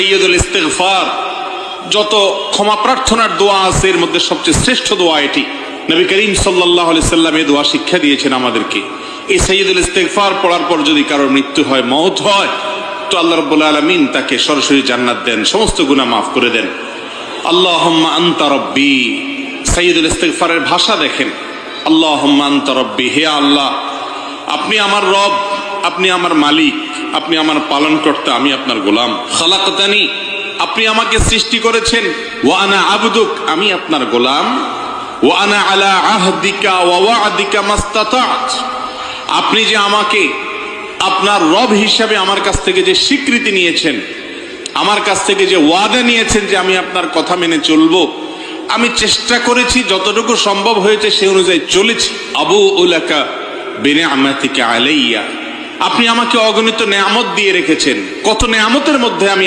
সাইয়্যিদুল ইস্তিগফার, যত ক্ষমা প্রার্থনার দোয়া আছে এর মধ্যে সবচেয়ে শ্রেষ্ঠ দোয়া এটি। নবী করিম সাল্লাল্লাহু আলাইহি সাল্লাম এই দোয়া শিক্ষা দিয়েছেন আমাদেরকে। এই সাইয়্যিদুল ইস্তিগফার পড়ার পর যদি কারোর মৃত্যু হয়, মওত হয়, তো আল্লাহ রাব্বুল আলামিন তাকে সরাসরি জান্নাত দেন, সমস্ত গুনাহ মাফ করে দেন। আল্লাহুম্মা আনতা রাব্বি, সাইয়্যিদুল ইস্তিগফারের ভাষা দেখেন, আল্লাহুম্মা আনতা রাব্বি, হে আল্লাহ আপনি আমার রব, আপনি আমার মালিক, আপনি আমার পালনকর্তা, আমি আপনার গোলাম। খালাকতানি, আপনি আমাকে সৃষ্টি করেছেন। ওয়া আনা আবদুক, আমি আপনার গোলাম। ওয়া আনা আলা আহদিকা ওয়া ওয়া'দিকা মাস্তাতা'ত, আপনি যে আমাকে আপনার রব হিসাবে আমার কাছ থেকে যে স্বীকৃতি নিয়েছেন, আমার কাছ থেকে যে ওয়াদা নিয়েছেন যে আমি আপনার কথা মেনে চলবো, আমি চেষ্টা করেছি, যতটুকু সম্ভব হয়েছে সে অনুযায়ী চলেছি। আবু উলাকা বিনিআমাতিকা আলাইয়া, আপনি আমাকে অগণিত নেয়ামত দিয়ে রেখেছেন, কত নেয়ামতের মধ্যে আমি